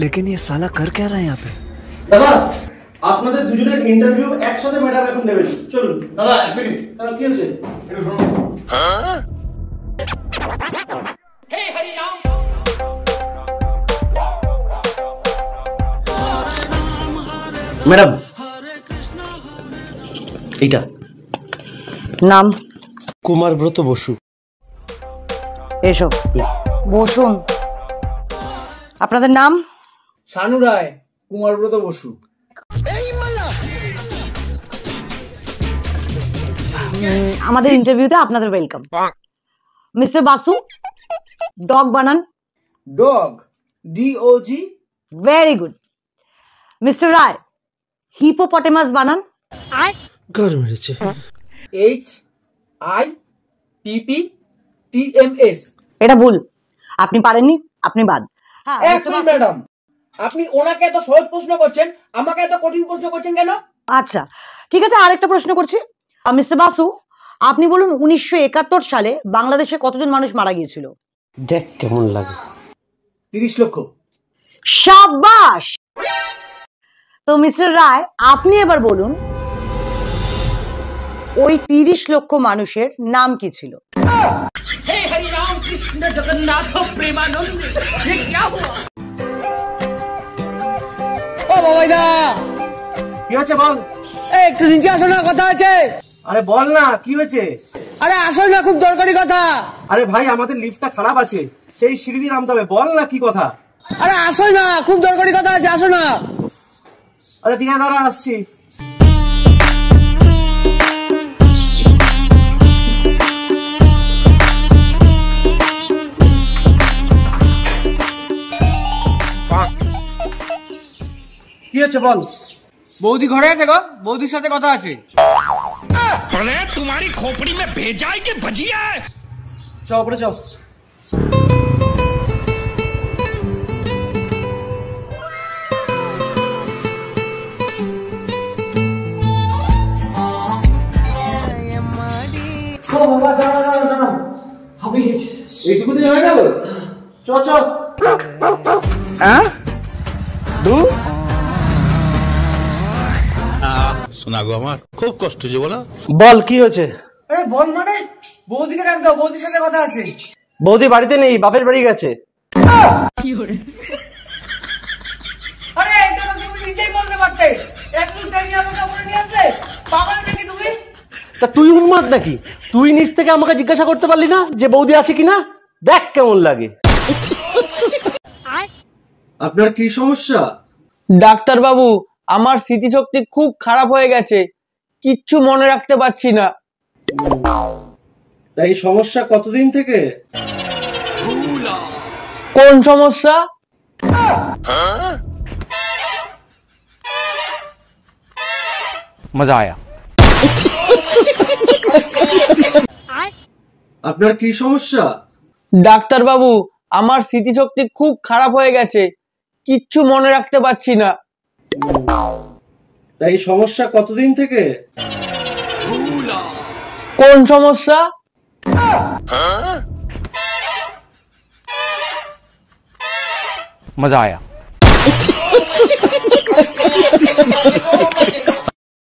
लेकिन ये साला कर क्या रहा है यहाँ पे? দাদা আপনাদের দুজনের ইন্টারভিউ একসাথে ম্যাডাম এখন নেবেন, চলুন। দাদা এক মিনিট, দাদা কি হচ্ছে একটু শুনুন। হে হরি রাম। ম্যাডাম এইটা নাম? কুমারব্রত বসু। এসো বসুন। আপনাদের নাম? শানু রায়, কুমারব্রত বসু। আমাদের ইন্টারভিউতে আপনাদের ওয়েলকাম। মিস্টার বাসু, ডগ বানান। Dog, DOG। Very good. Mister Ray, hippopotamus বানান। কার মেরেছে? HIPPTMS। এটা ভুল, আপনি পারেননি, আপনি বাদ। ম্যাডাম আপনি ওনাকে এত সহজ প্রশ্ন করছেন, আমাকে এত কঠিন প্রশ্ন করছেন কেন? আচ্ছা ঠিক আছে, আরেকটা প্রশ্ন করছি। মিস্টার বাসু, আপনি বলুন 1971 সালে বাংলাদেশে কতজন মানুষ মারা গিয়েছিল? দেখ কেমন লাগে। 30 লক্ষ। শাবাশ। তো মিস্টার রায়, আপনি এবার বলুন ওই 30 লক্ষ মানুষের নাম কি ছিল? হে হরি রাম কৃষ্ণ জগন্নাথ প্রেমানন্দ। ये क्या हुआ? ও বাবাইদা, কি হয়েছে বল? একটু নিচে আসো না, কথা আছে। আরে বল না কি হয়েছে? আরে আসো না, খুব দরকারি কথা। আরে ভাই আমাদের লিফটটা খারাপ আছে, সেই সিঁড়ি দিয়ে নামতে হবে, বল না কি কথা। আরে আসো না, খুব দরকারি কথা আছে, আসো না। আচ্ছা ঠিক আছে দাঁড়া, আসছি। কি হচ্ছে বল? বৌদি ঘরে আছে গো, বৌদির সাথে কথা আছে। तुम्हारी खोपड़ी में भेजा है कि भजिया है? চল উপরে চল। ও বাবা দাঁড়া দাঁড়া দাঁড়া, হাঁপিয়ে গেছি। এইটুকুতে হয়ে গেল? চল চল। হ্যাঁ দু শোনা গো, আমার খুব কষ্ট হচ্ছে, বলো। বল কি হয়েছে? আরে বল মানে, বৌদিকে ডাক দাও, বৌদির সাথে কথা আছে। বৌদি বাড়িতে নেই, বাপের বাড়ি গেছে। আরে এটা তো তুমি নিজেই বলতে পারতে, একটু টাইম আমাকে উপরে নিয়ে আসলে। পাগল নাকি তুমি? তা তুই উন্মাদ নাকি? তুই নিজ থেকে আমাকে জিজ্ঞাসা করতে পারলি না যে বৌদি আছে কিনা? দেখ কেমন লাগে। আপনার কি সমস্যা? ডাক্তার বাবু, আমার স্মৃতিশক্তি খুব খারাপ হয়ে গেছে, কিচ্ছু মনে রাখতে পারছি না। তাই সমস্যা কতদিন থেকে? কোন সমস্যা? মজা আয়া। আপনার কি সমস্যা? ডাক্তার বাবু, আমার স্মৃতিশক্তি খুব খারাপ হয়ে গেছে, কিচ্ছু মনে রাখতে পারছি না। তাই সমস্যা কতদিন থেকে? কোন সমস্যা? মজা আয়া।